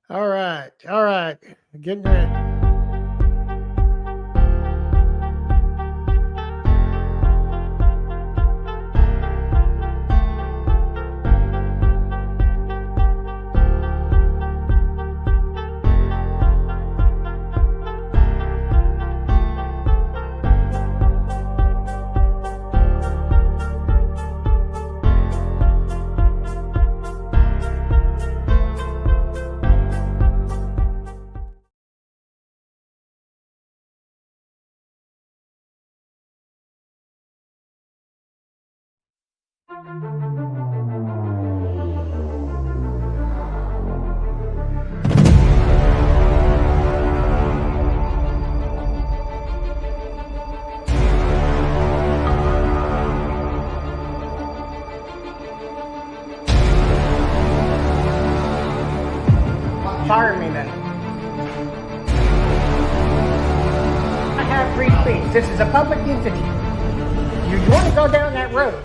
All right. All right. Getting ready. Fire me then. I have free speech. This is a public entity. You want to go down that road?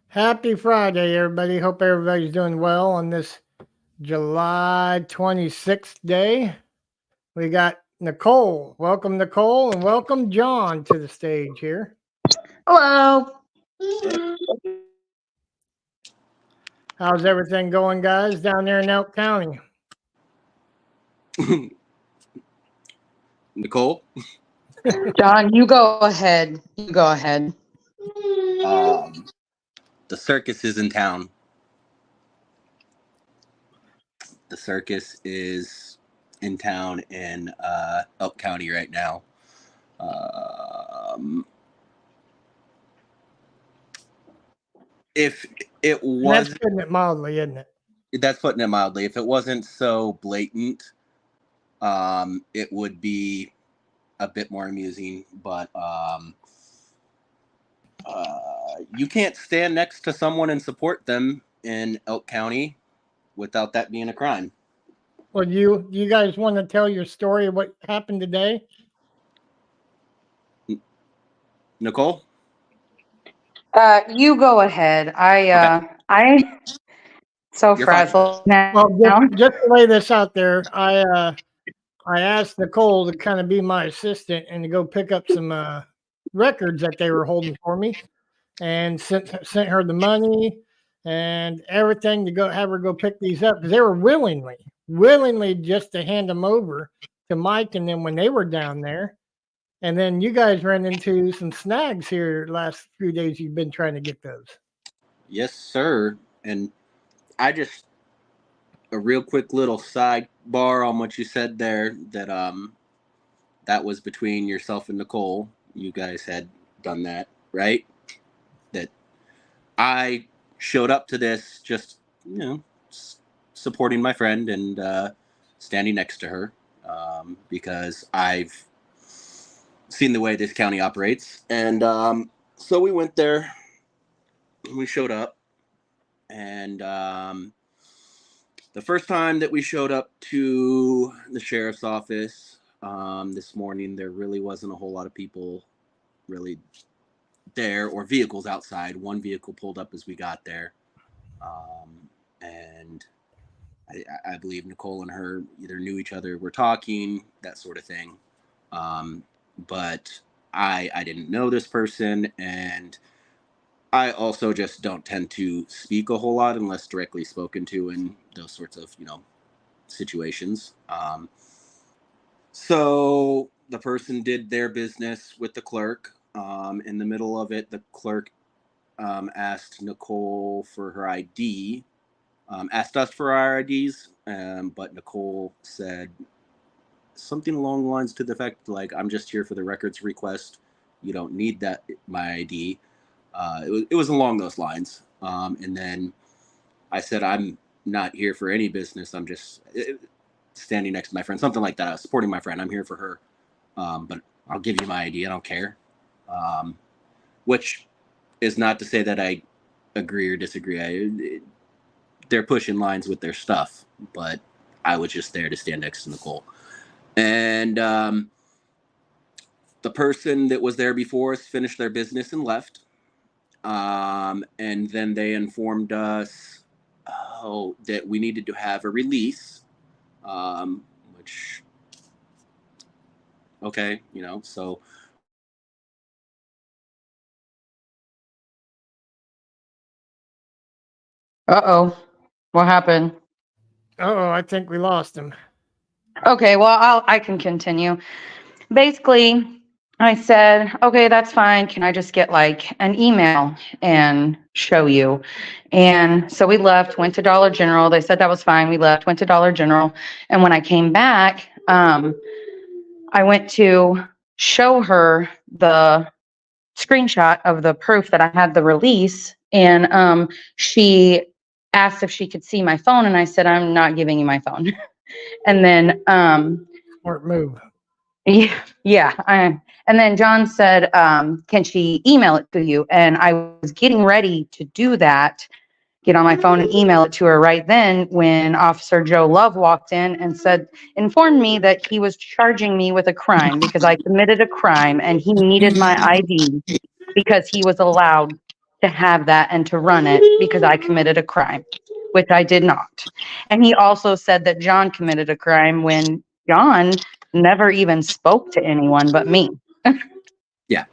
Happy Friday, everybody. Hope everybody's doing well on this July 26th day. We got Nicole. Welcome, Nicole, and welcome John to the stage here. Hello. How's everything going, guys, down there in Elk County? Nicole? John, you go ahead. You go ahead. The circus is in town. The circus is in town in Elk County right now. If it was, That's putting it mildly, isn't it? that's putting it mildly. If it wasn't so blatant, it would be a bit more amusing. But you can't stand next to someone and support them in Elk County without that being a crime. Well, you guys want to tell your story of what happened today? Nicole? You go ahead. I so You're frazzled now. Well, just to lay this out there, I asked Nicole to kind of be my assistant and to go pick up some records that they were holding for me, and sent her the money and everything to go have her go pick these up because they were willingly just to hand them over to Mike and then when they were down there. And then you guys ran into some snags here last few days. You've been trying to get those. Yes, sir. And I just a real quick little sidebar on what you said there that was between yourself and Nicole. You guys had done that, right? That I showed up to this just, supporting my friend and standing next to her because I've seen the way this county operates. And so we went there. We showed up. And the first time that we showed up to the sheriff's office this morning, there really wasn't a whole lot of people really there or vehicles outside. One vehicle pulled up as we got there. And I believe Nicole and her either knew each other, were talking, that sort of thing. But I didn't know this person, and I also just don't tend to speak a whole lot unless directly spoken to in those sorts of, situations. So the person did their business with the clerk. In the middle of it, the clerk asked Nicole for her ID, asked us for our IDs, but Nicole said something along the lines to the effect, like, I'm just here for the records request. You don't need my ID. It was along those lines. And then I said, I'm not here for any business. I'm just standing next to my friend, something like that. I was supporting my friend. I'm here for her. but I'll give you my ID. I don't care. Which is not to say that I agree or disagree. They're pushing lines with their stuff, but I was just there to stand next to Nicole. And the person that was there before us finished their business and left. And then they informed us that we needed to have a release, which, okay, so. Uh-oh. What happened? Oh, I think we lost him. Okay, well, I can continue. Basically, I said, okay, that's fine. Can I just get like an email and show you? And so we left, went to Dollar General. They said that was fine. We left, went to Dollar General. And when I came back, I went to show her the screenshot of the proof that I had the release. And she asked if she could see my phone. And I said, I'm not giving you my phone. And then, Smart move. yeah. And then John said, can she email it to you? And I was getting ready to do that, get on my phone and email it to her right then when Officer Joe Love walked in and informed me that he was charging me with a crime because I committed a crime and he needed my ID because he was allowed to have that and to run it because I committed a crime, which I did not. And he also said that John committed a crime when John never even spoke to anyone but me. Yeah.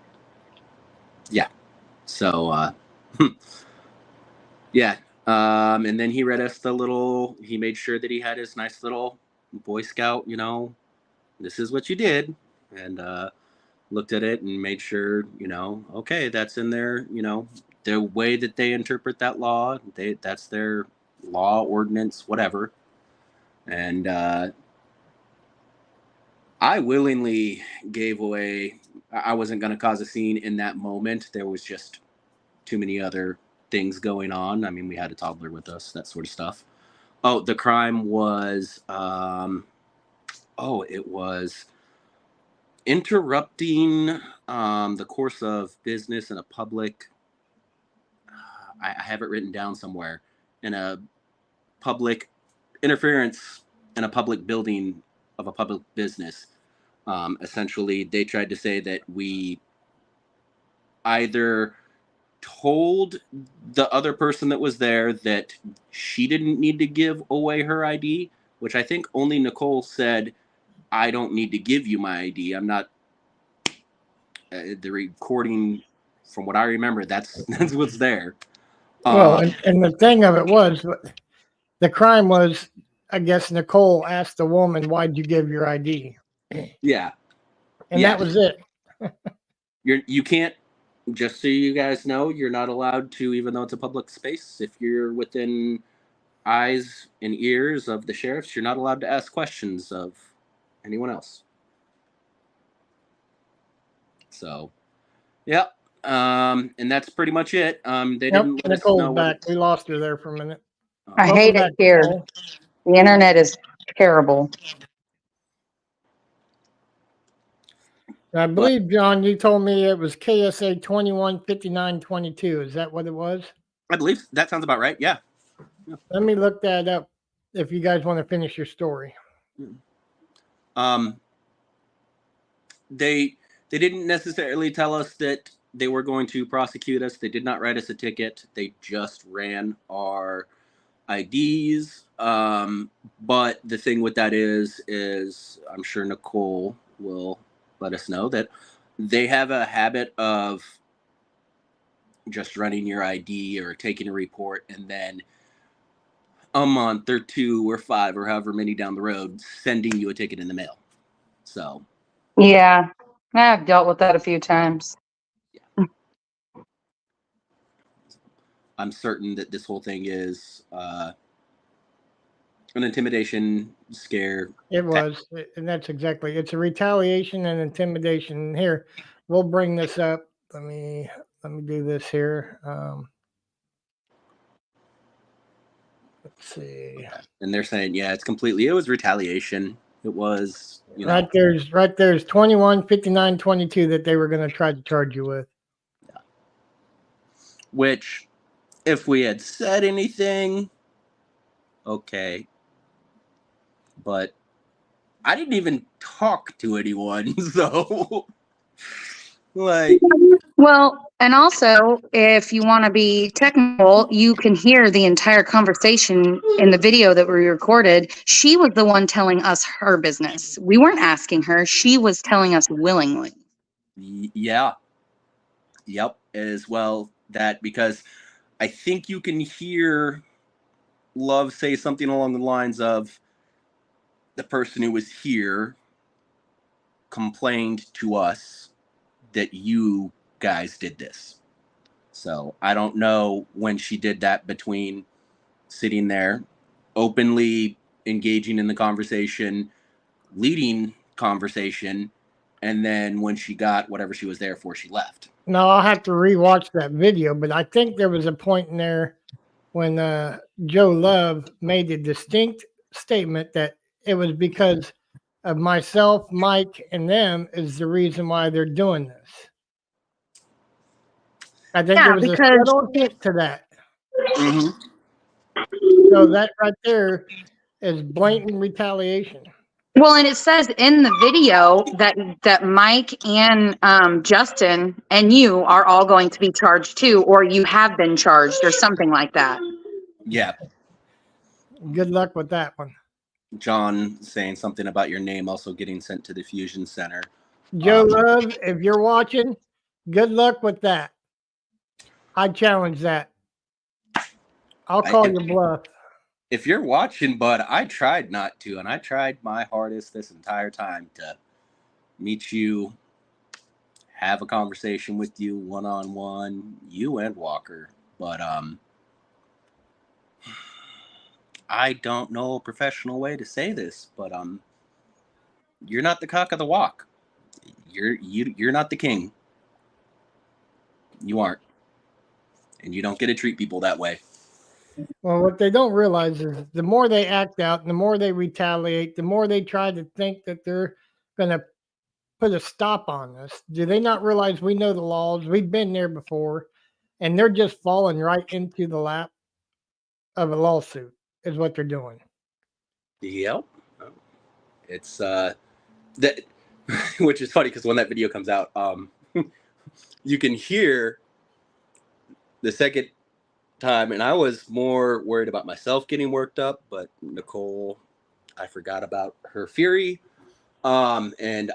So, yeah. And then he read us he made sure that he had his nice little Boy Scout, this is what you did. And, looked at it and made sure, okay, that's in there, the way that they interpret that law, that's their law, ordinance, whatever. And, I willingly gave away. I wasn't going to cause a scene in that moment. There was just too many other things going on. I mean, we had a toddler with us, that sort of stuff. Oh, the crime was, it was interrupting the course of business in a public. I have it written down somewhere. In a public interference in a public building of a public business. Essentially, they tried to say that we either told the other person that was there that she didn't need to give away her ID, which I think only Nicole said, I don't need to give you my ID. I'm not. The recording, from what I remember, that's what's there. Well, and the thing of it was, the crime was, I guess Nicole asked the woman, "Why'd you give your ID?" Yeah, And that was it. you can't. Just so you guys know, you're not allowed to, even though it's a public space. If you're within eyes and ears of the sheriffs, you're not allowed to ask questions of anyone else. So, yeah. And that's pretty much it. They didn't let us know Nicole's back. We lost her there for a minute. I hate it here. Nicole. The internet is terrible. I believe, John, you told me it was KSA 215922. Is that what it was? I believe that sounds about right. Yeah. Let me look that up if you guys want to finish your story. They didn't necessarily tell us that they were going to prosecute us. They did not write us a ticket. They just ran our IDs. But the thing with that is I'm sure Nicole will let us know that they have a habit of just running your ID or taking a report and then a month or 2 or 5 or however many down the road sending you a ticket in the mail. So yeah, I've dealt with that a few times. I'm certain that this whole thing is an intimidation scare. It was, and that's exactly. It's a retaliation and intimidation. Here, we'll bring this up. Let me do this here. Let's see. And they're saying, yeah, it was retaliation. It was, Right there's 21, 59, 22 that they were going to try to charge you with. Which, if we had said anything, okay. But I didn't even talk to anyone, so like, Well, and also, if you want to be technical, you can hear the entire conversation in the video that we recorded. She was the one telling us her business. We weren't asking her. She was telling us willingly. yeah, yep, as well that because I think you can hear Love say something along the lines of the person who was here complained to us that you guys did this. So I don't know when she did that between sitting there, openly engaging in the conversation, leading conversation, and then when she got whatever she was there for, she left. No, I'll have to rewatch that video, but I think there was a point in there when Joe Love made a distinct statement that it was because of myself, Mike, and them is the reason why they're doing this. I think there was a subtle hint to that. Mm-hmm. So that right there is blatant retaliation. Well, and it says in the video that Mike and Justin and you are all going to be charged too, or you have been charged, or something like that. Yeah. Good luck with that one. John saying something about your name also getting sent to the Fusion Center. Joe Love, if you're watching, good luck with that. I challenge that. I'll call your bluff. If you're watching, bud, I tried not to, and I tried my hardest this entire time to meet you, have a conversation with you one-on-one, you and Walker. But I don't know a professional way to say this, but you're not the cock of the walk. You're not the king. You aren't. And you don't get to treat people that way. Well, what they don't realize is the more they act out, and the more they retaliate, the more they try to think that they're going to put a stop on this. Do they not realize we know the laws? We've been there before, and they're just falling right into the lap of a lawsuit is what they're doing. Yep. It's that which is funny because when that video comes out, you can hear the second time, and I was more worried about myself getting worked up, but Nicole, I forgot about her fury. And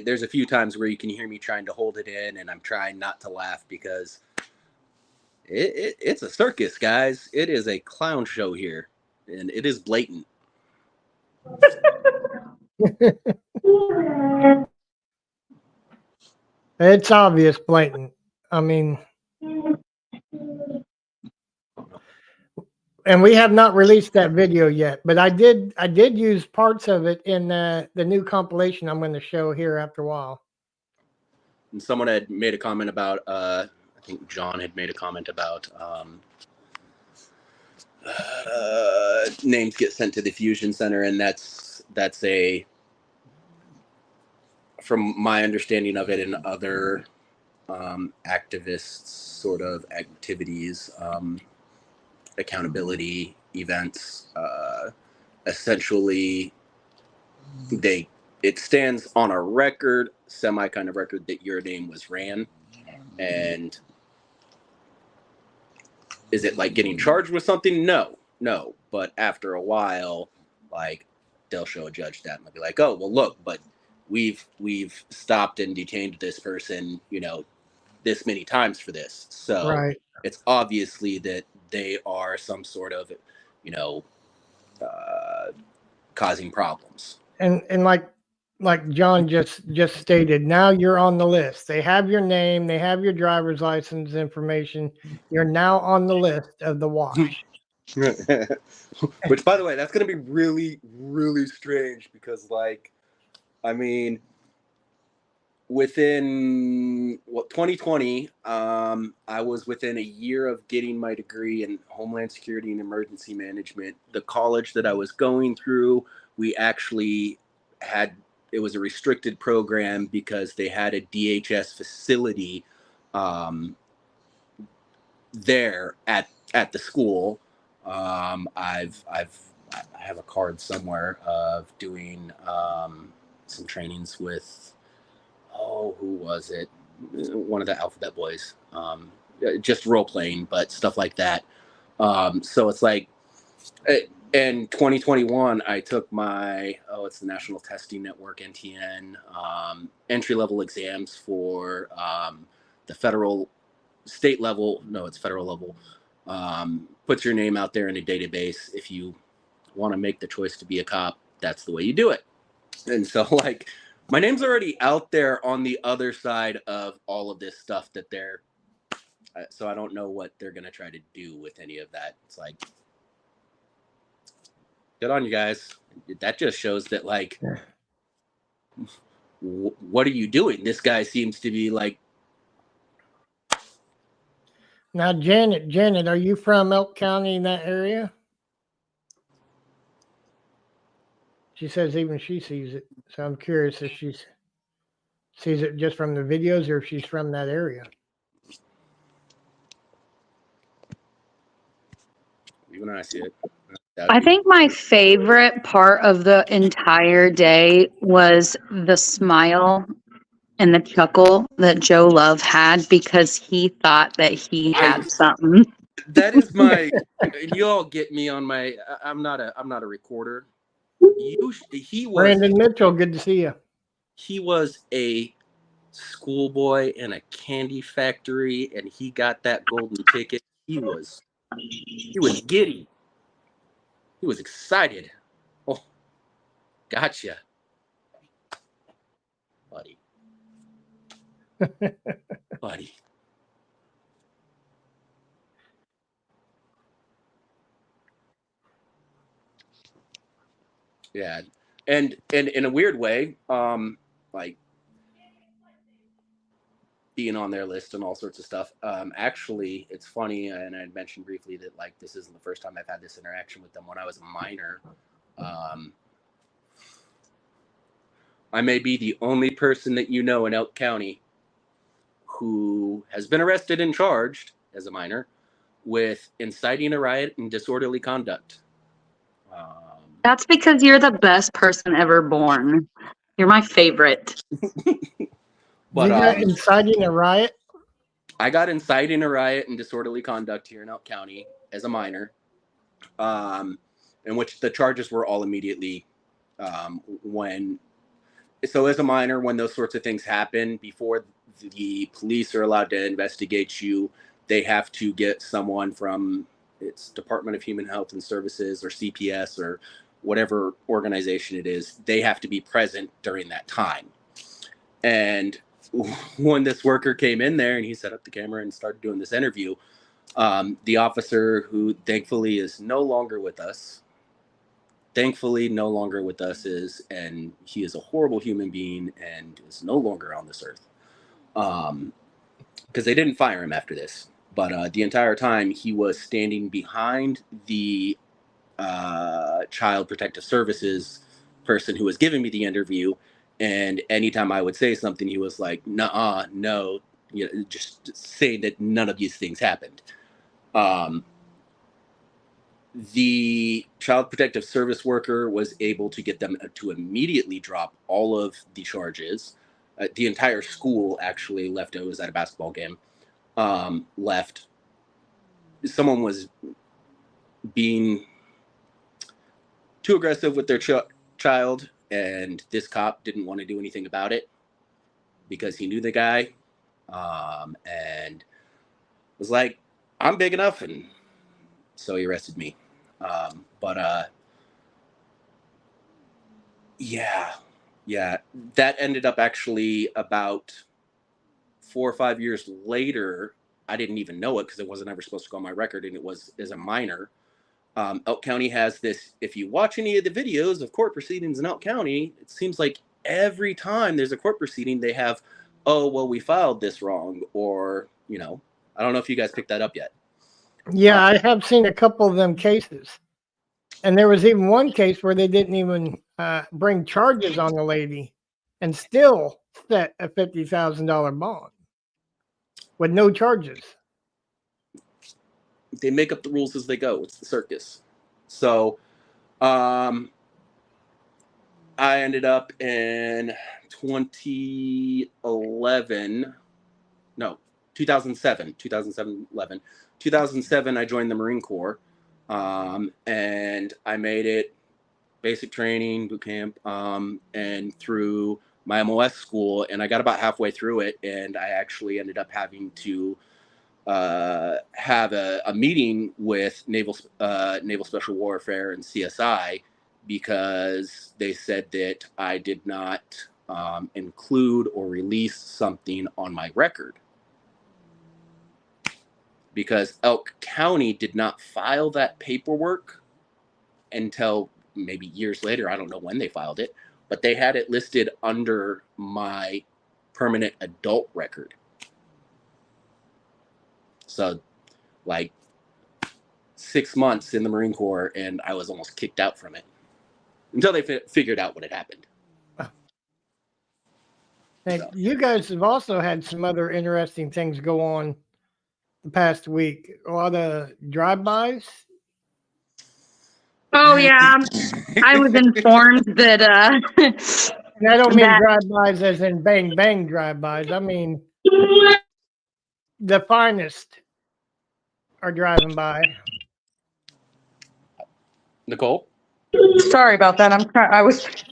there's a few times where you can hear me trying to hold it in, and I'm trying not to laugh because it's a circus, guys. It is a clown show here, and it is blatant. It's obvious, blatant. I mean, and we have not released that video yet, but I did use parts of it in the new compilation I'm going to show here after a while. And someone had made a comment about, I think John had made a comment about names get sent to the Fusion Center, and that's a, from my understanding of it and other activists sort of activities, accountability events, essentially it stands on a record, semi kind of record, that your name was ran. And is it like getting charged with something? No. But after a while, like, they'll show a judge that and they'll be like, oh, well, look, but we've stopped and detained this person, this many times for this. So Right. It's obviously that they are some sort of, causing problems. And like John just stated, now you're on the list. They have your name, they have your driver's license information. You're now on the list of the wash. Which, by the way, that's going to be really, really strange because, like, I mean, within 2020, I was within a year of getting my degree in Homeland Security and Emergency Management. The college that I was going through, we actually it was a restricted program because they had a DHS facility there at the school. I have a card somewhere of doing some trainings with, who was it? One of the Alphabet Boys. Just role playing, but stuff like that. So it's like, in 2021, I took my, it's the National Testing Network, NTN, entry level exams for the state level. No, it's federal level. Puts your name out there in a database. If you want to make the choice to be a cop, that's the way you do it. And so, like, my name's already out there on the other side of all of this stuff that they're, so I don't know what they're going to try to do with any of that. It's like, good on you guys. That just shows that, like, what are you doing? This guy seems to be like. Now, Janet, are you from Elk County in that area? She says even she sees it. So I'm curious if she sees it just from the videos or if she's from that area. Even I see it. I think my favorite part of the entire day was the smile and the chuckle that Joe Love had because he thought that he had something. That is my. You all get me on my. I'm not a recorder. He was Brandon Mitchell, good to see you. He was a schoolboy in a candy factory, and he got that golden ticket. He was giddy. He was excited. Oh, gotcha, buddy. Buddy. Yeah, and in a weird way, like being on their list and all sorts of stuff. Actually, it's funny, and I mentioned briefly that, like, this isn't the first time I've had this interaction with them. When I was a minor, I may be the only person that you know in Elk County who has been arrested and charged as a minor with inciting a riot and disorderly conduct. That's because you're the best person ever born. You're my favorite. But you got inciting a riot? I got inciting a riot and disorderly conduct here in Elk County as a minor, in which the charges were all immediately so as a minor, when those sorts of things happen, before the police are allowed to investigate you, they have to get someone from its Department of Human Health and Services or CPS or whatever organization it is. They have to be present during that time. And when this worker came in there and he set up the camera and started doing this interview, the officer, who thankfully is no longer with us, and he is a horrible human being and is no longer on this earth, because they didn't fire him after this. But the entire time he was standing behind the Child Protective Services person who was giving me the interview, and anytime I would say something, he was like, "Nuh-uh, no," just saying that none of these things happened. The Child Protective Service worker was able to get them to immediately drop all of the charges. The entire school actually left. It was at a basketball game. Left. Someone was being too aggressive with their child, and this cop didn't want to do anything about it because he knew the guy, and was like, "I'm big enough," and so he arrested me. Yeah, that ended up actually about 4 or 5 years later. I didn't even know it because it wasn't ever supposed to go on my record, and it was as a minor. Elk County has this. If you watch any of the videos of court proceedings in Elk County, it seems like every time there's a court proceeding, they have, "Oh, well, we filed this wrong," or, I don't know if you guys picked that up yet. Yeah, I have seen a couple of them cases. And there was even one case where they didn't even bring charges on the lady and still set a $50,000 bond with no charges. They make up the rules as they go. It's the circus. So, I ended up in 2011. No, 2007. 2007, I joined the Marine Corps. And I made it basic training, boot camp, and through my MOS school. And I got about halfway through it, and I actually ended up having to have a meeting with Naval Special Warfare and CSI because they said that I did not include or release something on my record. Because Elk County did not file that paperwork until maybe years later. I don't know when they filed it, but they had it listed under my permanent adult record. So, like 6 months in the Marine Corps, and I was almost kicked out from it until they figured out what had happened. And you guys have also had some other interesting things go on the past week. A lot of drive-bys. Oh yeah, I was informed that And I don't mean that- drive-bys as in bang bang drive-bys. I mean the finest are driving by. Nicole? Sorry about that.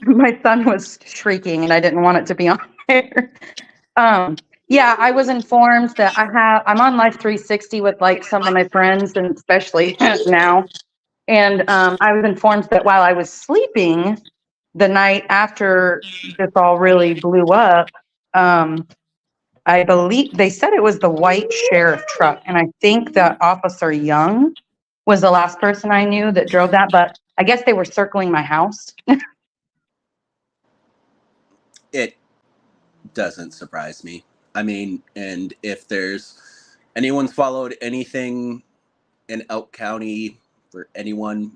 My son was shrieking and I didn't want it to be on there. Yeah, I was informed that I'm on Life 360 with like some of my friends and especially now. And I was informed that while I was sleeping the night after this all really blew up, I believe they said it was the white sheriff truck. And I think that Officer Young was the last person I knew that drove that, but I guess they were circling my house. It doesn't surprise me. I mean, and if there's anyone's followed anything in Elk County for anyone,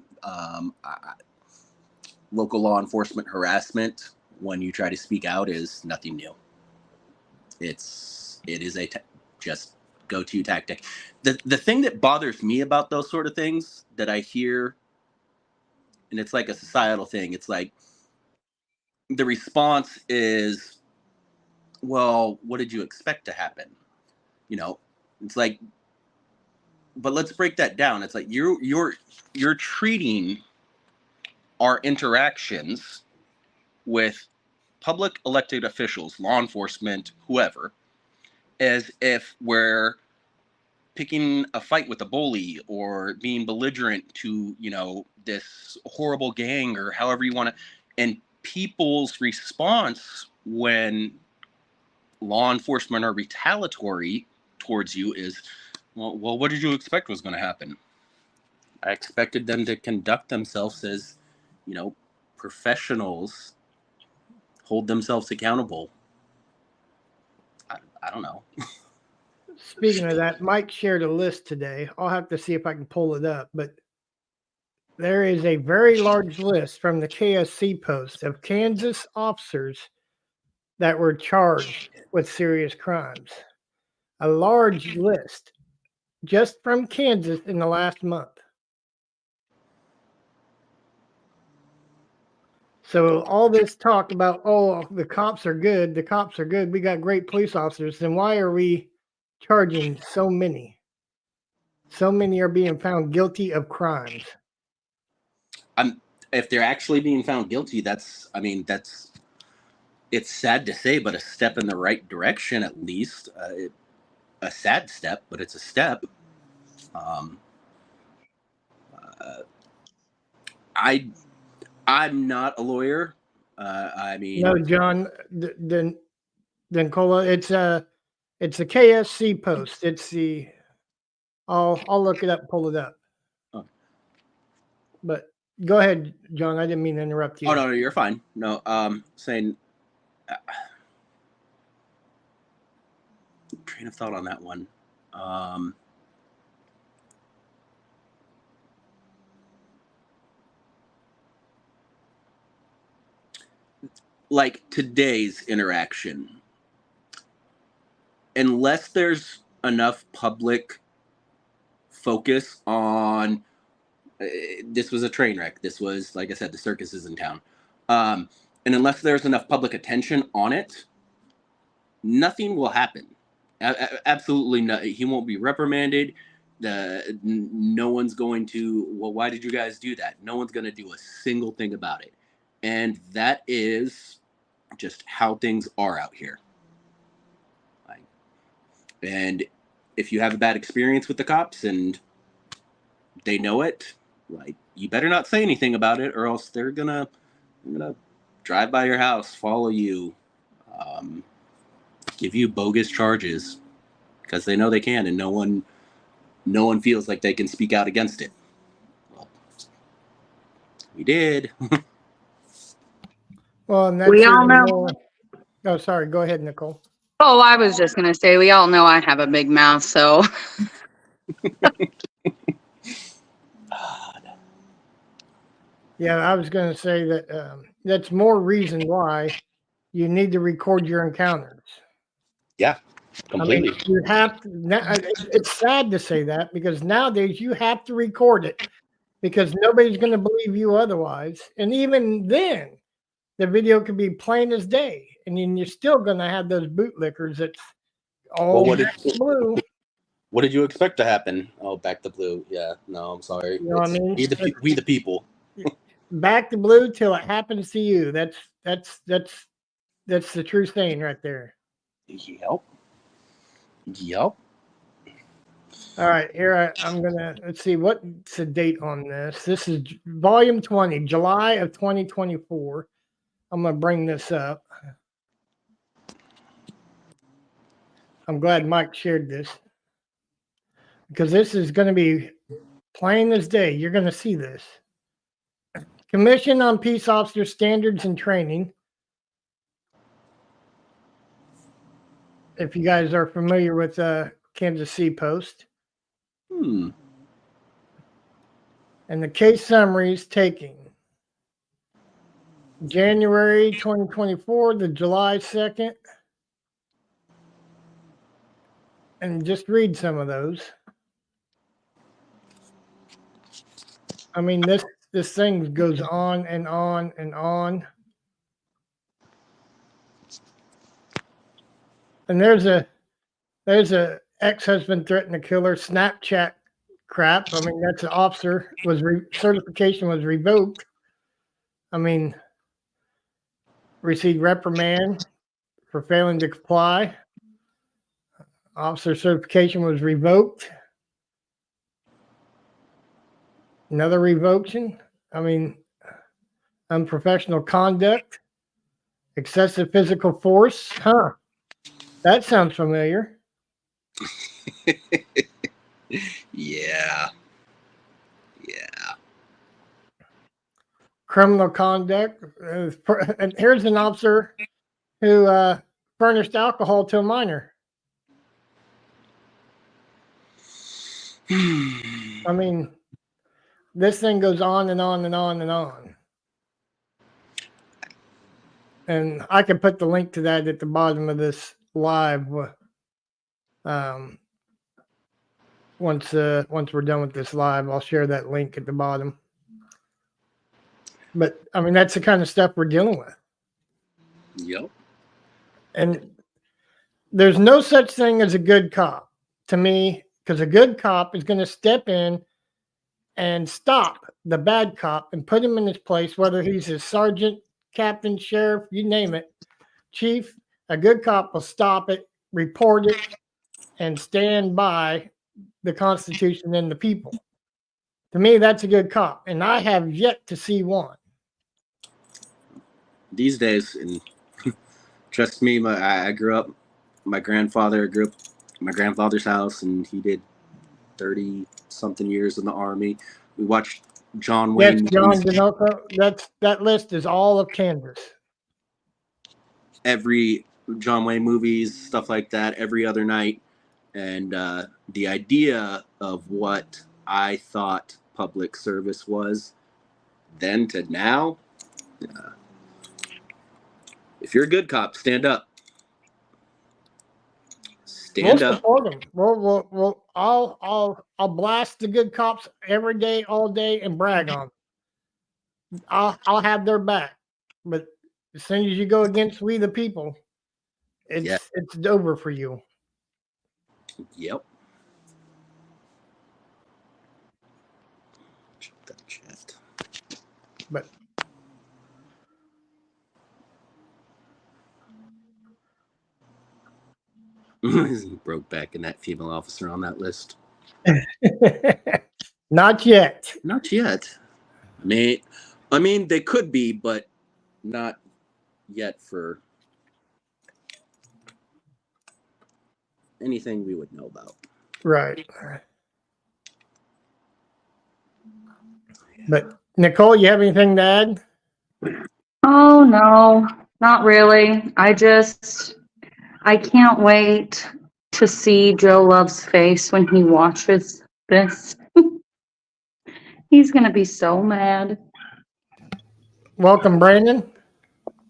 local law enforcement harassment when you try to speak out is nothing new. It is just go-to tactic. The thing that bothers me about those sort of things that I hear, and it's like a societal thing, it's like the response is, well, what did you expect to happen? You know, it's like, but let's break that down. It's like you're treating our interactions with public elected officials, law enforcement, whoever, as if we're picking a fight with a bully or being belligerent to, this horrible gang or however you want to. And people's response when law enforcement are retaliatory towards you is, well, what did you expect was going to happen? I expected them to conduct themselves as, professionals, hold themselves accountable. I don't know. Speaking of that, Mike shared a list today. I'll have to see if I can pull it up, but there is a very large list from the KSC post of Kansas officers that were charged with serious crimes. A large list just from Kansas in the last month. So all this talk about, oh, the cops are good, we got great police officers, then why are we charging so many? So many are being found guilty of crimes. If they're actually being found guilty, that's it's sad to say, but a step in the right direction at least. A sad step, but it's a step. I'm not a lawyer. No, John, then Cola, it's a KSC post. It's the I'll look it up and pull it up. Oh. But go ahead, John. I didn't mean to interrupt you. Oh no, you're fine. No, saying train of thought on that one. like today's interaction, unless there's enough public focus on this was a train wreck. This was, like I said, the circus is in town. And unless there's enough public attention on it, nothing will happen. Absolutely not. He won't be reprimanded. No one's going to, well, why did you guys do that? No one's going to do a single thing about it. And that is just how things are out here. And if you have a bad experience with the cops and they know it, like, you better not say anything about it, or else they're gonna drive by your house, follow you, give you bogus charges, because they know they can, and no one feels like they can speak out against it. Well, we did. Well, and that's We all even know. more. Oh, sorry. Go ahead, Nicole. Oh, I was just going to say, we all know I have a big mouth, so. Yeah, I was going to say that that's more reason why you need to record your encounters. Yeah, completely. I mean, you have to. It's sad to say that, because nowadays you have to record it, because nobody's going to believe you otherwise. And even then, the video could be plain as day, and then you're still going to have those bootlickers that's all blue. What did you expect to happen? Oh, back to blue. Yeah, no, I'm sorry. You know what I mean? We the people. Back to blue till it happens to you. That's the true thing right there. Yep. All right, here I'm gonna, let's see, what's the date on this. This is volume 20, July of 2024. I'm gonna bring this up. I'm glad Mike shared this, because this is going to be plain as day. You're going to see this. Commission on Peace Officer Standards and Training. If you guys are familiar with Kansas City Post. And the case summaries taking January 2024 to July 2nd. And just read some of those. I mean, this thing goes on and on and on. And there's a ex-husband threatened to kill her, Snapchat crap. I mean, that's an officer certification was revoked. I mean, received reprimand for failing to comply. Officer certification was revoked. Another revocation. I mean, unprofessional conduct, excessive physical force. Huh. That sounds familiar. Yeah. Criminal conduct. And here's an officer who furnished alcohol to a minor. I mean, this thing goes on and on and on and on. And I can put the link to that at the bottom of this live once we're done with this live. I'll share that link at the bottom. But I mean, that's the kind of stuff we're dealing with. Yep. And there's no such thing as a good cop to me, because a good cop is going to step in and stop the bad cop and put him in his place, whether he's a sergeant, captain, sheriff, you name it, chief. A good cop will stop it, report it, and stand by the Constitution and the people. To me, that's a good cop, and I have yet to see one. These days, and trust me, I grew up. My grandfather grew up in my grandfather's house, and he did 30-something years in the Army. We watched John Wayne. Yes, John Denoco. That list is all of Kansas. Every John Wayne movies, stuff like that, every other night. And the idea of what I thought public service was then to now, If you're a good cop, stand up. We'll Stand up. support them. I'll blast the good cops every day, all day, and brag on them. I'll have their back. But as soon as you go against we the people, it's over for you. Yep. Check that chat. But Broke back in that female officer on that list. not yet. Not yet. I mean, they could be, but not yet for anything we would know about. Right. But Nicole, you have anything to add? Oh, no, not really. I can't wait to see Joe Love's face when he watches this. He's going to be so mad. Welcome, Brandon.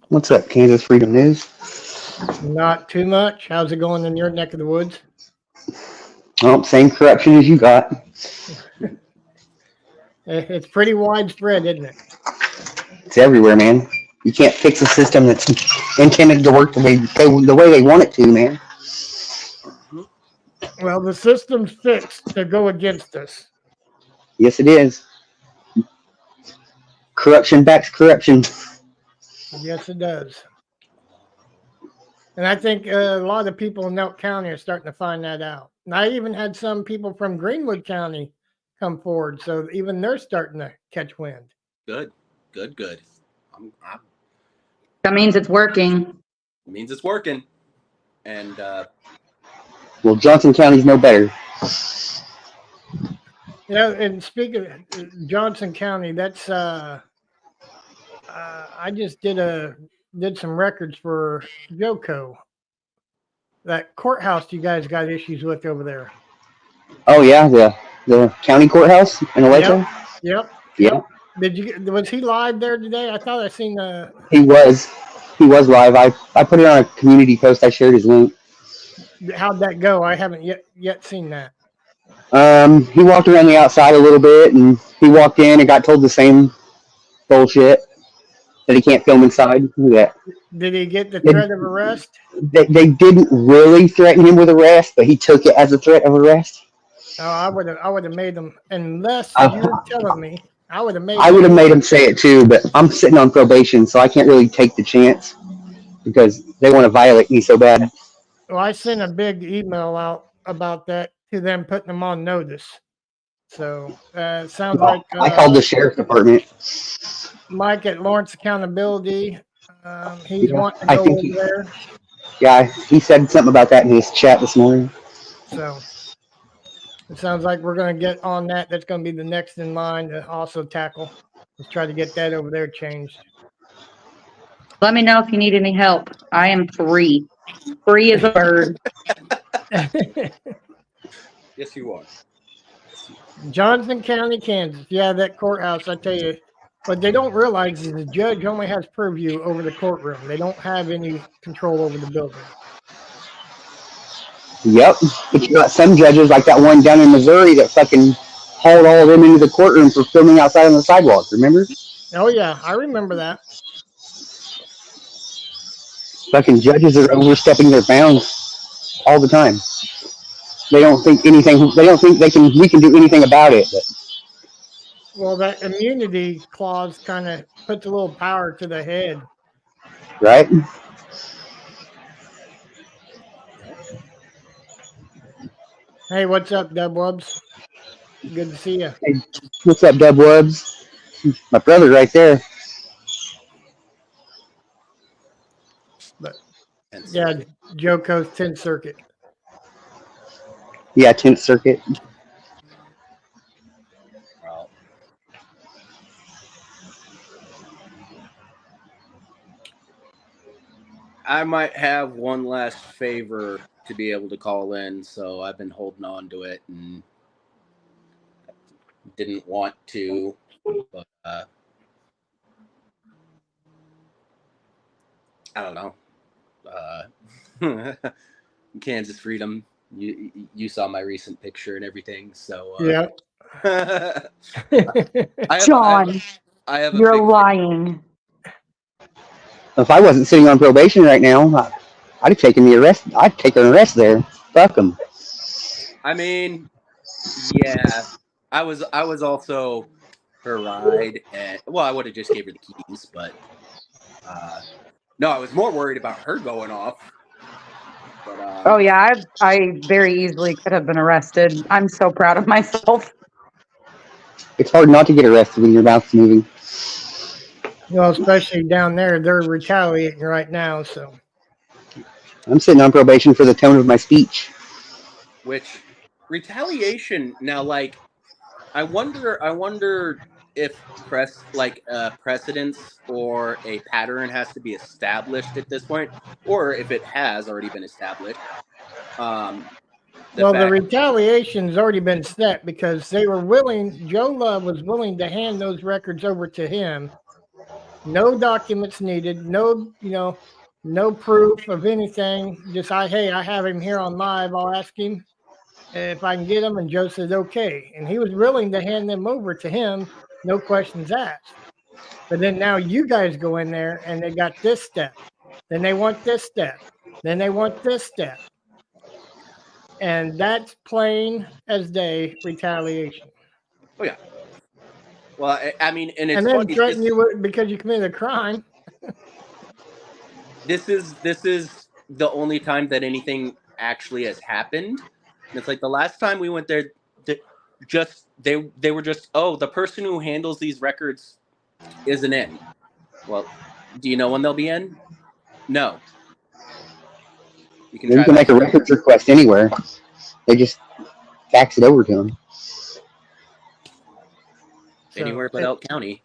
What's up, Kansas Freedom News? Not too much. How's it going in your neck of the woods? Well, same corruption as you got. It's pretty widespread, isn't it? It's everywhere, man. You can't fix a system that's intended to work the way they want it to, man. Well, the system's fixed to go against us. Yes, it is. Corruption backs corruption. Yes, it does. And I think a lot of people in Elk County are starting to find that out. And I even had some people from Greenwood County come forward, so even they're starting to catch wind. Good. That means it's working. It means it's working. And Well, Johnson County's no better. Yeah, and speaking of Johnson County, that's I just did some records for Joco. That courthouse you guys got issues with over there. Oh yeah, the county courthouse in Alexa. Yep. Was he live there today? I thought I seen He was live. I put it on a community post. I shared his link. How'd that go? I haven't yet seen that. He walked around the outside a little bit, and he walked in and got told the same bullshit that he can't film inside. Yeah. Did he get the threat of arrest? They didn't really threaten him with arrest, but he took it as a threat of arrest. Oh, I would have made them, unless you're telling me. I would have made him say it too, but I'm sitting on probation, so I can't really take the chance because they want to violate me so bad. Well, I sent a big email out about that to them, putting them on notice. So it sounds like I called the sheriff's department. Mike at Lawrence Accountability. He's wanting to go over there. Yeah, he said something about that in his chat this morning. So it sounds like we're going to get on that. That's going to be the next in line to also tackle. Let's try to get that over there changed. Let me know if you need any help. I am free. Free as a bird. yes, you are. Johnson County, Kansas. Yeah, that courthouse, I tell you. What they don't realize is the judge only has purview over the courtroom. They don't have any control over the building. Yep. But you got some judges, like that one down in Missouri, that fucking hauled all of them into the courtroom for filming outside on the sidewalk. Remember? Oh, yeah. I remember that. Fucking judges are overstepping their bounds all the time. They don't think anything. They don't think we can do anything about it. But. Well, that immunity clause kind of puts a little power to the head. Right? Hey, what's up, Dub Wubs? Good to see you. Hey, what's up, Dub Wubs? My brother right there. But yeah, Joco's 10th Circuit. Yeah, 10th Circuit. I might have one last favor to be able to call in, so I've been holding on to it and didn't want to, but I don't know. Kansas freedom. You saw my recent picture and everything, so Yeah. John, I have a you're big lying. If I wasn't sitting on probation right now, I'd have taken the arrest. I'd take an arrest there. Fuck them. I mean, yeah, I was also her ride, and well, I would have just gave her the keys, but no, I was more worried about her going off. But Oh yeah, I very easily could have been arrested. I'm so proud of myself. It's hard not to get arrested when your mouth's moving. Well, especially down there, they're retaliating right now. So I'm sitting on probation for the tone of my speech. which retaliation now, like, I wonder if precedence or a pattern has to be established at this point, or if it has already been established. the retaliation's already been set because they were willing. Joe Love was willing to hand those records over to him. No documents needed. No, no proof of anything. Just hey, I have him here on live. I'll ask him if I can get him. And Joe said okay, and he was willing to hand them over to him. No questions asked. But then now you guys go in there and they got this step. Then they want this step. Then they want this step. And that's plain as day retaliation. Oh yeah. Well, I mean, and it's And then funny. threaten you because you committed a crime. This is the only time that anything actually has happened. And it's like the last time we went there, they were just, oh, the person who handles these records isn't in. Well, do you know when they'll be in? No. You can make a records request anywhere. They just fax it over to them. Anywhere but Elk County.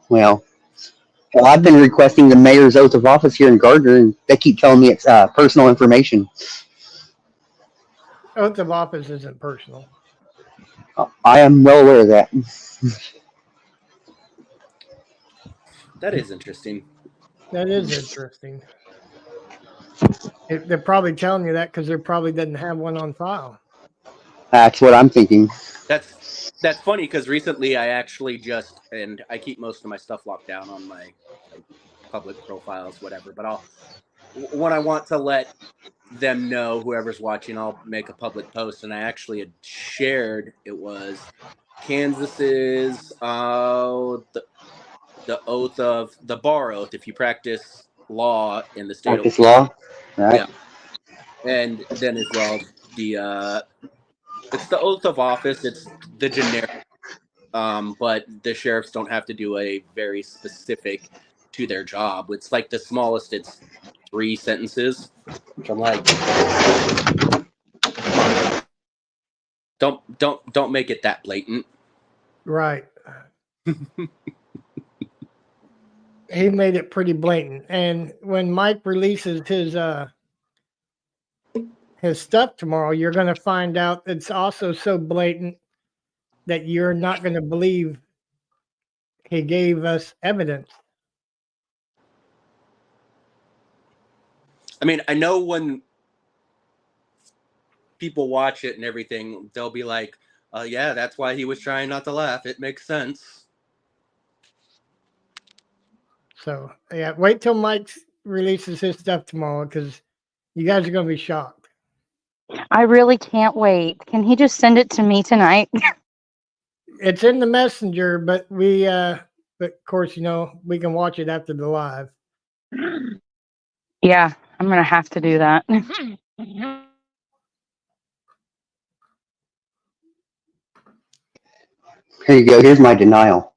Well, I've been requesting the mayor's oath of office here in Gardner, and they keep telling me it's personal information. Oath of office isn't personal. I am well aware of that. That is interesting. That is interesting. They're probably telling you that because they probably didn't have one on file. That's what I'm thinking. That's funny because recently I actually and I keep most of my stuff locked down on my public profiles, whatever. But when I want to let them know, whoever's watching, I'll make a public post. And I actually had shared, it was Kansas's the oath of the bar oath. If you practice law in the state practice law, right? Yeah. And then as well it's the oath of office. It's the generic, but the sheriffs don't have to do a very specific to their job. It's like the smallest. It's 3 sentences, which I'm like, don't make it that blatant. Right. He made it pretty blatant. And when Mike releases his stuff tomorrow, you're going to find out it's also so blatant that you're not going to believe he gave us evidence. I mean, I know when people watch it and everything, they'll be like, yeah, that's why he was trying not to laugh. It makes sense. So, yeah, wait till Mike releases his stuff tomorrow because you guys are going to be shocked. I really can't wait. Can he just send it to me tonight? It's in the messenger, but but of course, we can watch it after the live. Yeah, I'm going to have to do that. Here you go. Here's my denial.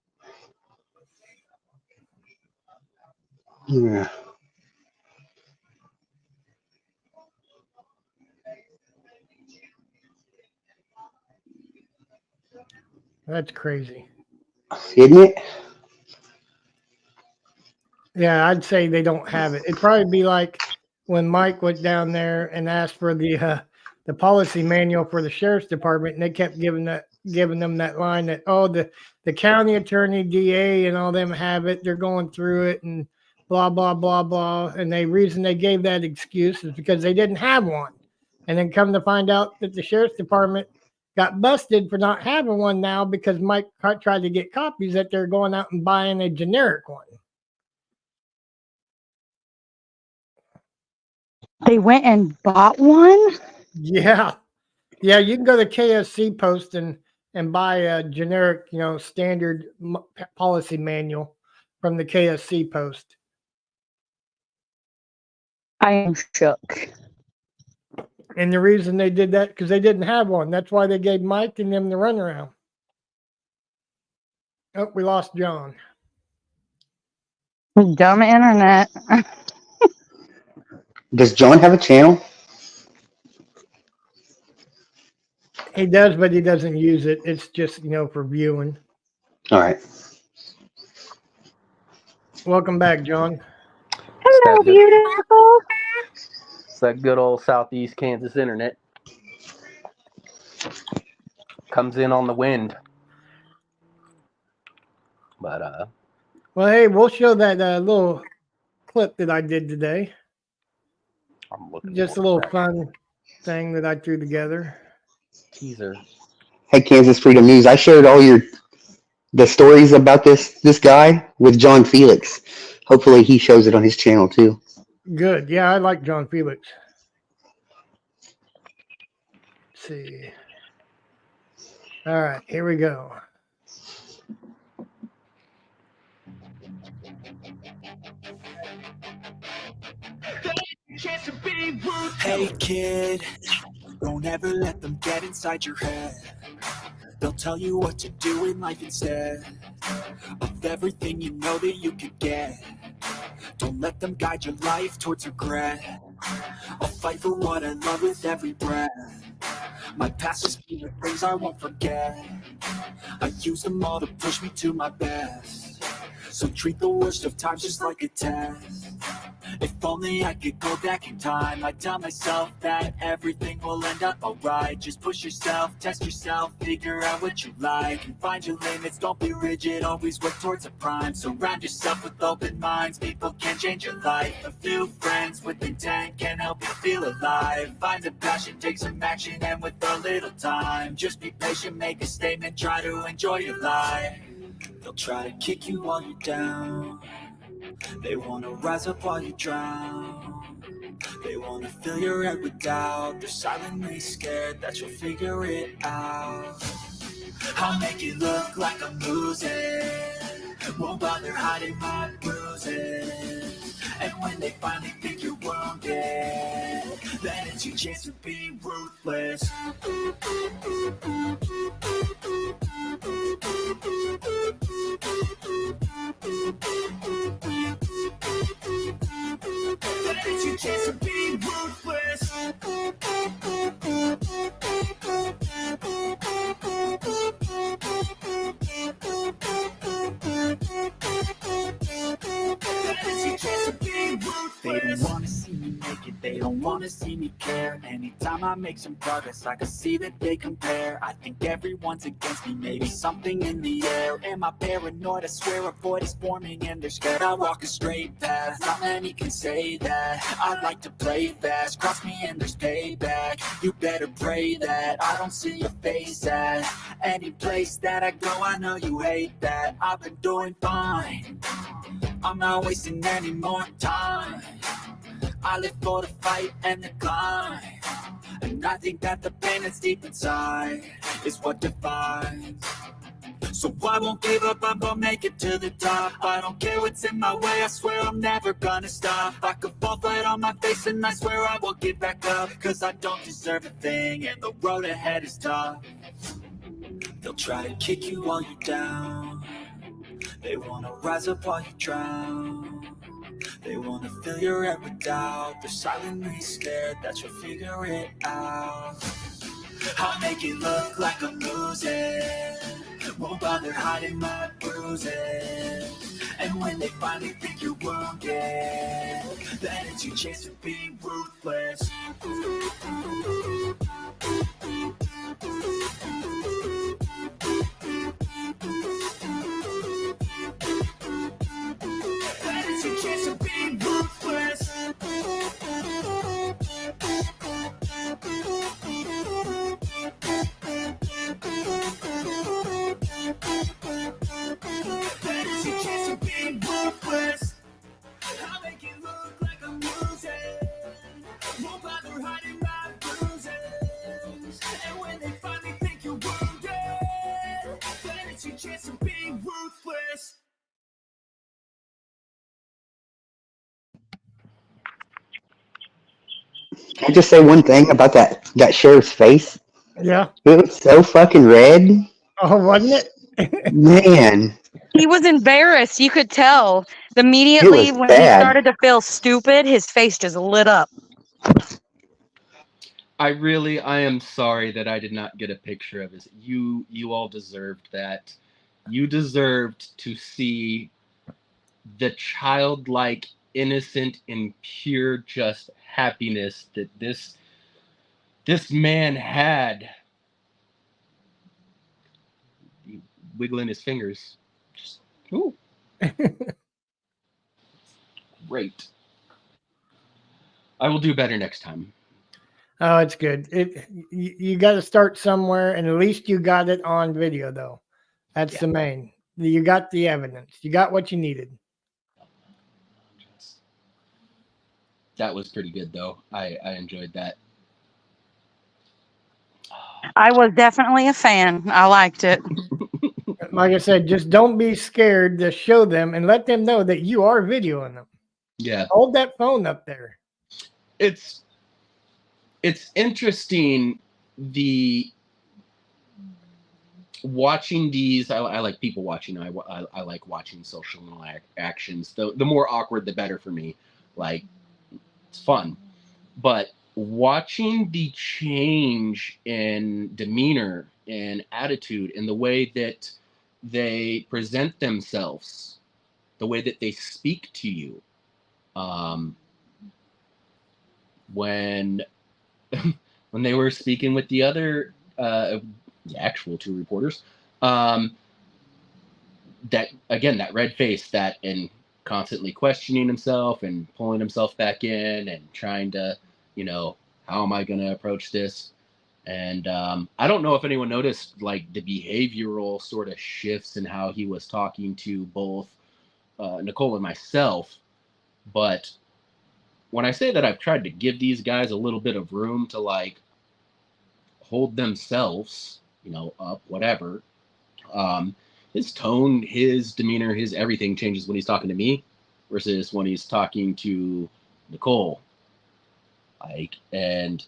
Yeah. That's crazy. Isn't it? Yeah, I'd say they don't have it. It'd probably be like when Mike went down there and asked for the policy manual for the sheriff's department, and they kept giving them that line that the county attorney, DA, and all them have it. They're going through it, and blah, blah, blah, blah. And the reason they gave that excuse is because they didn't have one. And then come to find out that the sheriff's department got busted for not having one now because Mike tried to get copies that they're going out and buying a generic one. They went and bought one? Yeah. Yeah, you can go to KSC Post and buy a generic, standard policy manual from the KSC Post. I am shook. And the reason they did that, because they didn't have one. That's why they gave Mike and them the runaround. Oh, we lost John. Dumb internet. Does John have a channel? He does, but he doesn't use it. It's just, for viewing. All right. Welcome back, John. Hello, beautiful. It's that good old Southeast Kansas internet. Comes in on the wind. But Well, hey, we'll show that little clip that I did today. I'm looking Just a for little that fun thing that I threw together. teaser. Hey, Kansas Freedom News. I shared all the stories about this guy with John Felix. Hopefully he shows it on his channel too. Good. Yeah, I like John Felix. Let's see. All right, here we go. Hey kid, don't ever let them get inside your head. They'll tell you what to do in life instead of everything you know that you could get. Don't let them guide your life towards regret. I'll fight for what I love with every breath. My past is full of things I won't forget. I use them all to push me to my best. So treat the worst of times just like a test. If only I could go back in time, I'd tell myself that everything will end up alright. Just push yourself, test yourself, figure out what you like, and find your limits, don't be rigid, always work towards a prime. Surround yourself with open minds, people can change your life. A few friends with intent can help you feel alive. Find a passion, take some action, and with a little time, just be patient, make a statement, try to enjoy your life. They'll try to kick you while you're down. They wanna rise up while you drown. They wanna fill your head with doubt. They're silently scared that you'll figure it out. I'll make it look like I'm losing. Won't bother hiding my bruises. And when they finally think you're wounded, then it's your chance to be ruthless. Then it's your chance to be ruthless. They don't wanna see me make it, they don't wanna see me care. Anytime I make some progress, I can see that they compare. I think everyone's against me, maybe something in the air. Am I paranoid? I swear a void is forming and they're scared I walk a straight path. Not many can say that. I like to play fast, cross me and there's payback. You better pray that I don't see your face at any place that I go. I know you hate that. I've been doing fine, I'm not wasting any more time. I live for the fight and the climb, and I think that the pain that's deep inside is what defines. So I won't give up, I'm gonna make it to the top. I don't care what's in my way, I swear I'm never gonna stop. I could fall flat on my face and I swear I won't get back up, cause I don't deserve a thing and the road ahead is tough. They'll try to kick you while you're down. They wanna rise up while you drown. They wanna fill your head with doubt. They're silently scared that you'll figure it out. I'll make it look like I'm losing. Won't bother hiding my bruises. And when they finally think you're wounded, then it's your chance to be ruthless. Then it's your chance to be honest and be ruthless. Can I just say one thing about that sheriff's face? Yeah. It was so fucking red. Oh, wasn't it? Man, He was embarrassed. You could tell. it Immediately was when he bad. started to feel stupid, his face just lit up. I am sorry that I did not get a picture of his. You all deserved that. You deserved to see the childlike, innocent, and pure just happiness that this man had. Wiggling his fingers. Just, ooh. Great. I will do better next time. Oh, it's good. You got to start somewhere, and at least you got it on video, though. That's the main. You got the evidence. You got what you needed. That was pretty good, though. I enjoyed that. I was definitely a fan. I liked it. Like I said, just don't be scared to show them and let them know that you are videoing them. Yeah. Hold that phone up there. It's interesting, the watching these. I like people watching. I like watching social actions. The more awkward, the better for me. Like, it's fun. But watching the change in demeanor and attitude and the way that they present themselves, the way that they speak to you, when they were speaking with the other the actual two reporters, that again, that red face, that and constantly questioning himself and pulling himself back in and trying to, how am I going to approach this? And I don't know if anyone noticed like the behavioral sort of shifts in how he was talking to both Nicole and myself. But when I say that I've tried to give these guys a little bit of room to like hold themselves, up, whatever, his tone, his demeanor, his everything changes when he's talking to me versus when he's talking to Nicole. And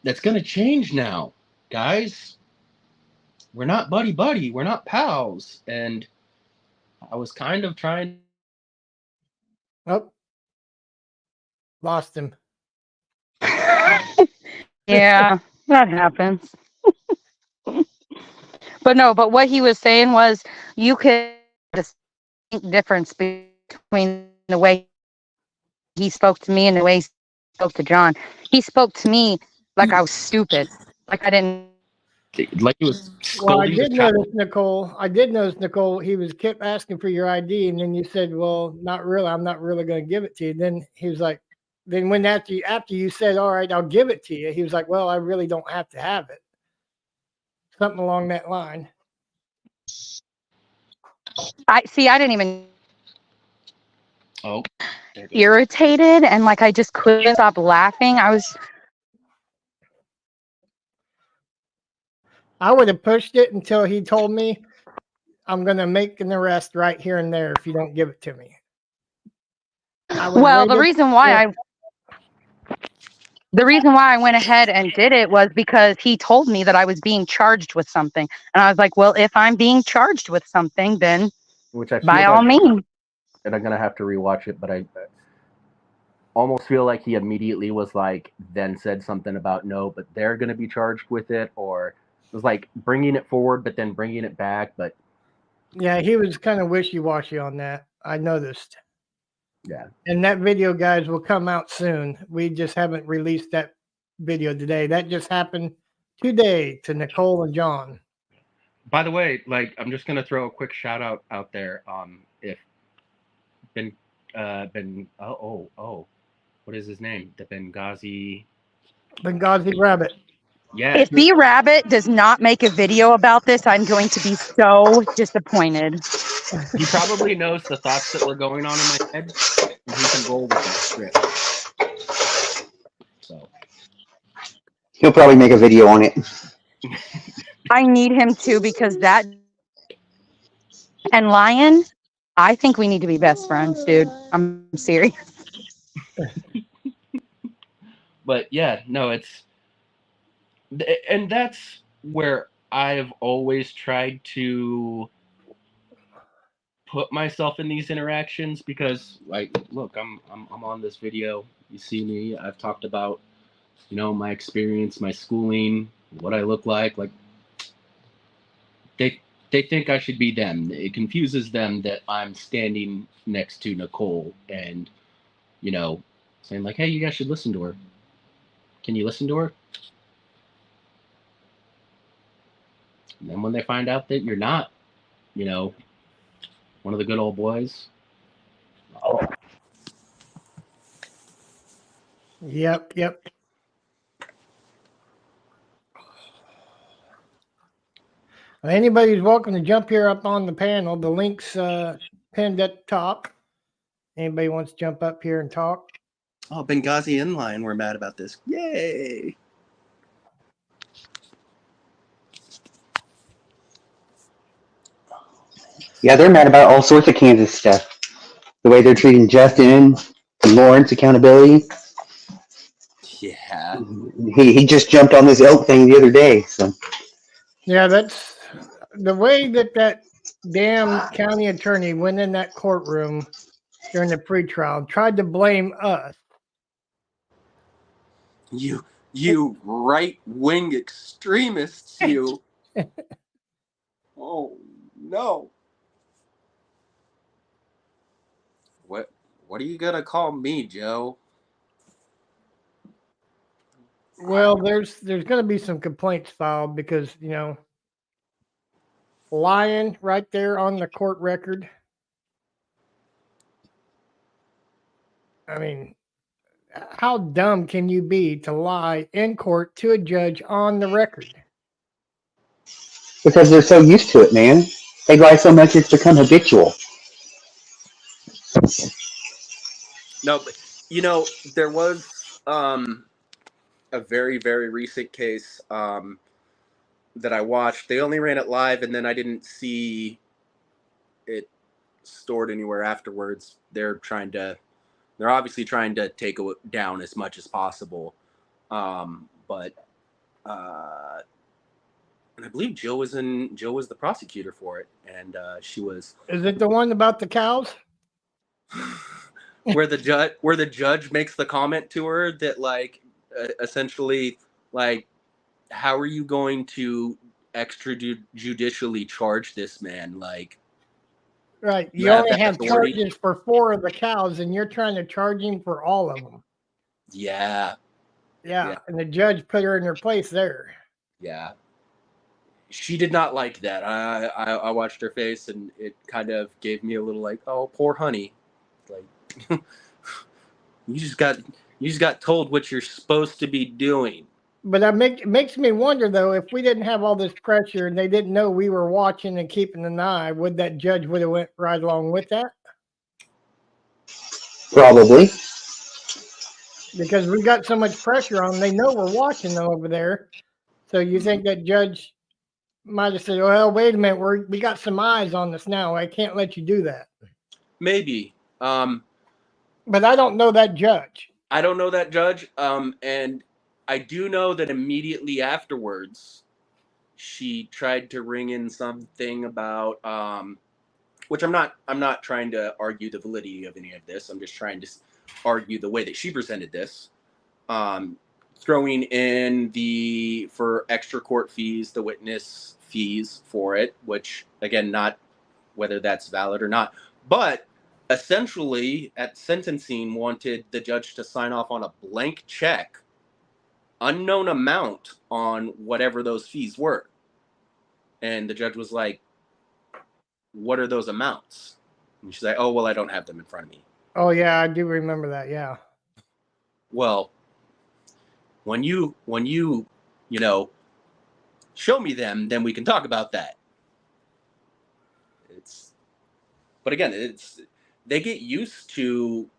that's going to change now, guys. We're not buddy. We're not pals. And I was kind of trying. Oh, lost him. Yeah, that happens. But what he was saying was you could distinct difference between the way he spoke to me and the way he spoke to John. He spoke to me like I was stupid, like I didn't. Like he was Well, I scolding did his child. notice, Nicole, he kept asking for your ID, and then you said, well, not really. I'm not really going to give it to you. Then he was like, then when after you said, all right, I'll give it to you, he was like, well, I really don't have to have it. Something along that line. I didn't even. Oh, Irritated, and like I just couldn't stop laughing. I would have pushed it until he told me, I'm going to make an arrest right here and there if you don't give it to me. Well, the reason why I went ahead and did it was because he told me that I was being charged with something. And I was like, well, if I'm being charged with something, then which I feel by all means. And I'm going to have to rewatch it, but I almost feel like he immediately was like, then said something about no, but they're going to be charged with it, or it was like bringing it forward, but then bringing it back. But yeah, he was kind of wishy-washy on that. I noticed. Yeah. And that video, guys, will come out soon. We just haven't released that video today. That just happened today to Nicole and John. By the way, like, I'm just going to throw a quick shout out there. If what is his name? The Benghazi Rabbit. Yeah. If B Rabbit does not make a video about this, I'm going to be so disappointed. He probably knows the thoughts that were going on in my head, and he can roll with that script. So he'll probably make a video on it. I need him too, because that and Lion, I think we need to be best friends, dude. I'm serious. But yeah, no, and that's where I've always tried to put myself in these interactions, because like, look, I'm on this video. You see me. I've talked about, my experience, my schooling, what I look like. Like, they think I should be them. It confuses them that I'm standing next to Nicole and, saying like, hey, you guys should listen to her. Can you listen to her? And then when they find out that you're not, you know, one of the good old boys. Oh, Yep, yep. Anybody's welcome to jump here up on the panel. The link's pinned at the top. Anybody wants to jump up here and talk? Oh, Benghazi Inline, we're mad about this. Yay! Yeah, they're mad about all sorts of Kansas stuff. The way they're treating Justin and Lawrence accountability. Yeah. He just jumped on this elk thing the other day. So Yeah, that's the way that damn county attorney went in that courtroom during the pretrial, tried to blame us. You right-wing extremists, you. Oh, no. What are you gonna call me, Joe? Well, there's going to be some complaints filed because, lying right there on the court record. I mean, how dumb can you be to lie in court to a judge on the record? because they're so used to it, man. They lie so much it's become habitual. No, but there was a very, very recent case that I watched. They only ran it live, and then I didn't see it stored anywhere afterwards. They're obviously trying to take it down as much as possible. But and I believe Jill was the prosecutor for it, and she was. Is it the one about the cows? where the judge makes the comment to her that essentially how are you going to extrajudicially charge this man? Right. You You have only that have authority? charges for 4 of the cows, and you're trying to charge him for all of them. Yeah. Yeah. And the judge put her in her place there. Yeah. She did not like that. I watched her face, and it kind of gave me a little oh, poor honey. Like you just got told what you're supposed to be doing. But it makes me wonder, though, if we didn't have all this pressure and they didn't know we were watching and keeping an eye, would that judge would have went right along with that? Probably. Because we got so much pressure on them. They know we're watching over there. So you think that judge might have said, well, wait a minute, we got some eyes on this now. I can't let you do that. Maybe. But I don't know that judge. I don't know that judge. And I do know that immediately afterwards, she tried to ring in something about, which I'm not trying to argue the validity of any of this. I'm just trying to argue the way that she presented this. Throwing in for extra court fees, the witness fees for it, which again, not whether that's valid or not, but essentially at sentencing wanted the judge to sign off on a blank check, unknown amount on whatever those fees were. And the judge was like, what are those amounts? And she's like, oh, well, I don't have them in front of me. Oh, yeah, I do remember that. Yeah. Well, when you show me them, then we can talk about that. But again, they get used to,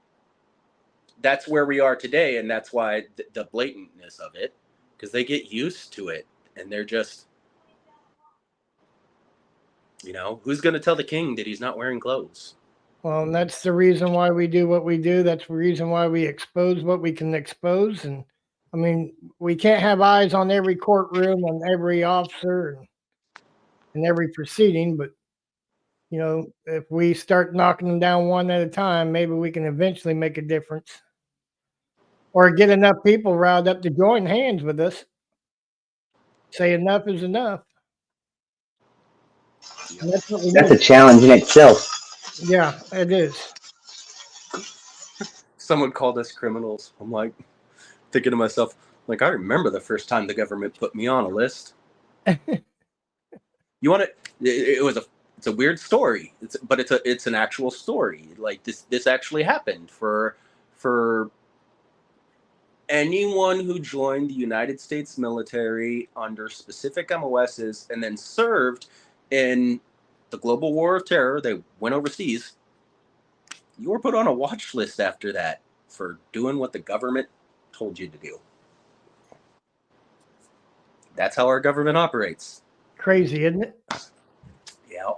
that's where we are today, and that's why the blatantness of it, because they get used to it, and they're just, You know, who's going to tell the king that he's not wearing clothes? Well, and that's the reason why we do what we do. That's the reason why we expose what we can expose. And I mean, we can't have eyes on every courtroom, on every officer, and every proceeding. But you know, if we start knocking them down one at a time, maybe we can eventually make a difference, or get enough people riled up to join hands with us. Say enough is enough. And that's what we That's a need. challenge in itself. Yeah, it is. Someone called us criminals. I'm like, thinking to myself, like, I remember the first time the government put me on a list. You want it's a weird story. But it's an actual story. Like this actually happened for anyone who joined the United States military under specific MOSs and then served in the global war of terror. They went overseas. You were put on a watch list after that for doing what the government told you to do. That's how our government operates. Crazy, isn't it? Yeah.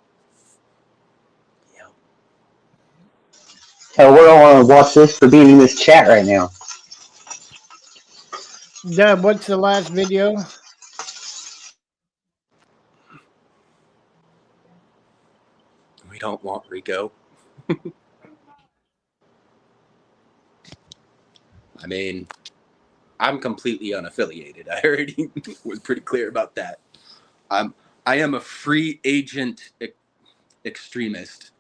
Hell, we're all on a watch list for being in this chat right now. Deb, what's the last video? We don't want Rico. I mean, I'm completely unaffiliated. I already was pretty clear about that. I am a free agent extremist.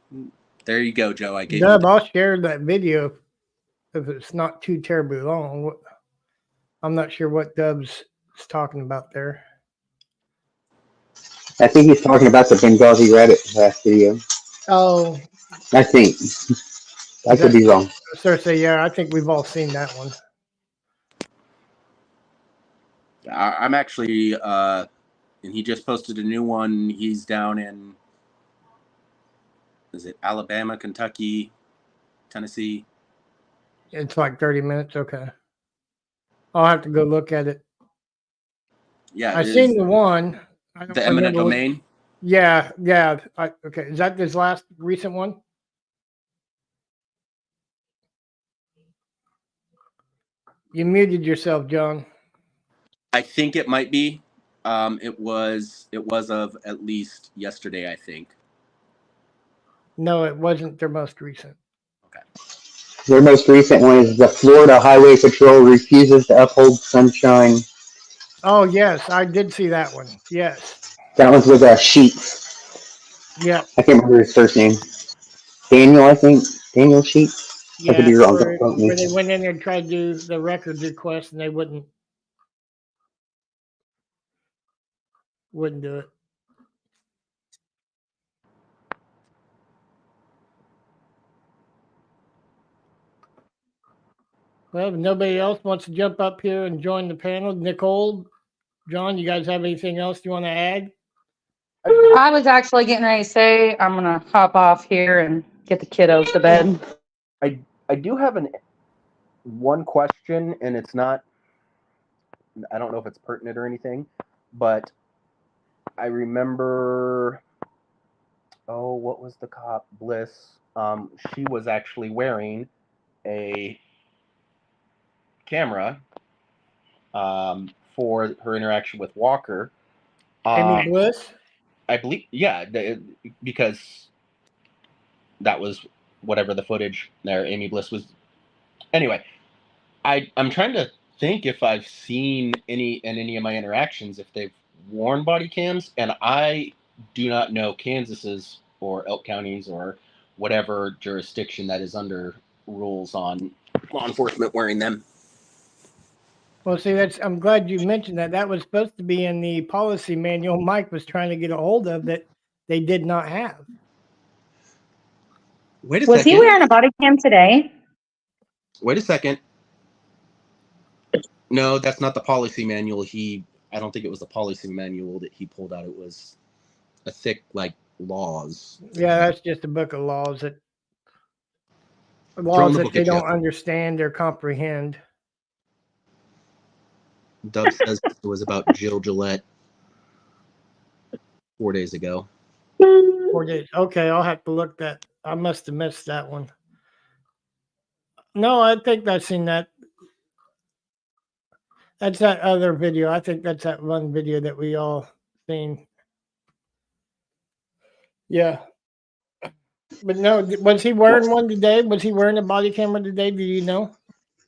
There you go, Joe. I gave Deb, you. I'll share that video if it's not too terribly long. I'm not sure what Dub's talking about there. I think he's talking about the Benghazi Reddit last video. Oh, I think. I could be wrong. Cersei, yeah, I think we've all seen that one. I'm actually, and he just posted a new one. He's down in, is it Alabama, Kentucky, Tennessee? It's like 30 minutes. Okay. I'll have to go look at it. Yeah, I seen the one. I don't the eminent remember domain. Yeah. Okay. Is that this last recent one? You muted yourself, John. I think it might be. It was of at least yesterday, I think. No, it wasn't their most recent. Okay. Their most recent one is the Florida Highway Patrol refuses to uphold sunshine. Oh, yes, I did see that one. Yes. That one's with Sheets. Yeah. I can't remember his first name. Daniel, I think. Daniel Sheets. I could Yeah, be wrong. where Don't quote me. they went in there and tried to do the records request and they wouldn't do it. Well, if nobody else wants to jump up here and join the panel, Nicole, John, you guys have anything else you want to add? I was actually getting ready to say I'm gonna hop off here and get the kiddos to bed. I do have one question, and it's not. I don't know if it's pertinent or anything, but I remember. Oh, what was the cop? Bliss. She was actually wearing a camera for her interaction with Walker. Amy Bliss? I believe, yeah, because that was whatever the footage there. Amy Bliss was. Anyway, I'm trying to think if I've seen any of my interactions if they've worn body cams, and I do not know Kansas's or Elk County's or whatever jurisdiction that is under rules on law enforcement wearing them. Well, see, I'm glad you mentioned that. That was supposed to be in the policy manual Mike was trying to get a hold of that they did not have. Wait a Was second. he wearing a body cam today? Wait a second. No, that's not the policy manual. I don't think it was the policy manual that he pulled out. It was a thick, like, laws. Yeah, that's just a book of laws that the they book don't at you. understand or comprehend. Dub says it was about Jill Gillette 4 days ago. 4 days. Okay, I'll have to look that. I must have missed that one. No, I think I've seen that. That's that other video. I think that's that one video that we all seen. Yeah. But no, was he wearing one today? Was he wearing a body camera today? Do you know?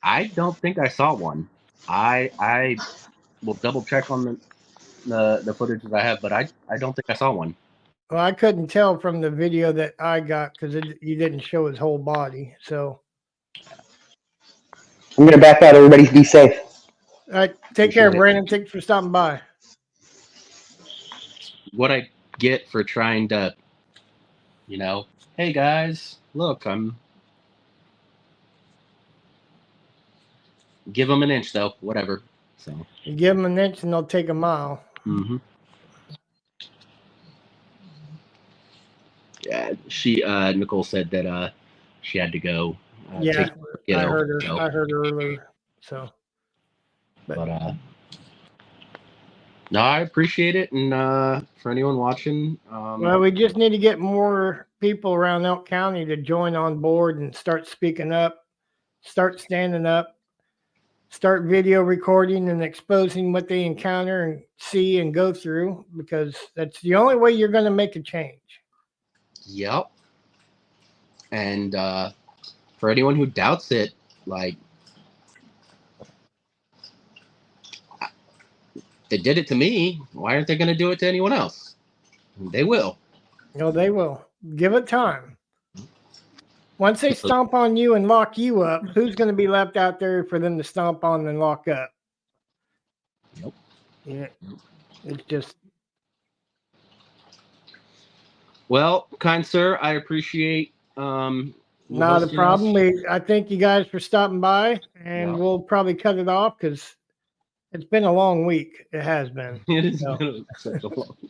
I don't think I saw one. I will double check on the footage that I have, but I don't think I saw one. Well, I couldn't tell from the video that I got because you didn't show his whole body. So, I'm gonna back out. Everybody be safe. all right, take care, Brandon. Thanks for stopping by. What I get for trying to, hey guys, look, give them an inch though, whatever. So You give them an inch and they'll take a mile. Mm-hmm. Yeah, Nicole said that she had to go. Yeah, I heard her. I heard her earlier. So, but no, I appreciate it, and for anyone watching, well, we just need to get more people around Elk County to join on board and start speaking up, start standing up, start video recording and exposing what they encounter and see and go through, because that's the only way you're going to make a change. Yep. And for anyone who doubts it, like, they did it to me. Why aren't they going to do it to anyone else? They will. No, they will. Give it time. Once they stomp on you and lock you up, who's going to be left out there for them to stomp on and lock up? Yep. Yeah. It's just. Well, kind sir, I appreciate. Not a problem. I thank you guys for stopping by, and we'll probably cut it off because it's been a long week. It has been. It is been such a long week.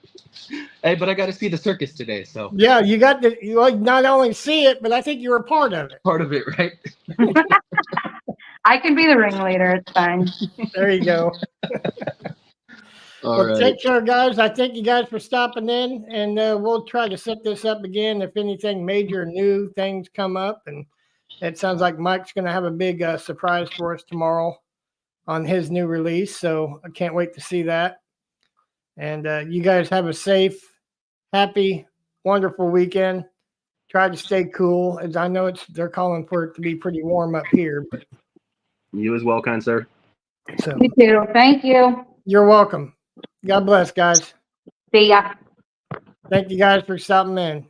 Hey, but I got to see the circus today, so. Yeah, you got to not only see it, but I think you were part of it. Part of it, right? I can be the ringleader. It's fine. There you go. All right. Take care, guys. I thank you guys for stopping in, and we'll try to set this up again if anything major new things come up. And it sounds like Mike's going to have a big surprise for us tomorrow on his new release. So I can't wait to see that. And you guys have a safe, happy, wonderful weekend. Try to stay cool, as I know they're calling for it to be pretty warm up here. But you as well, kind sir. So You too. Thank you. You're welcome. God bless, guys. See ya. Thank you guys for stopping in.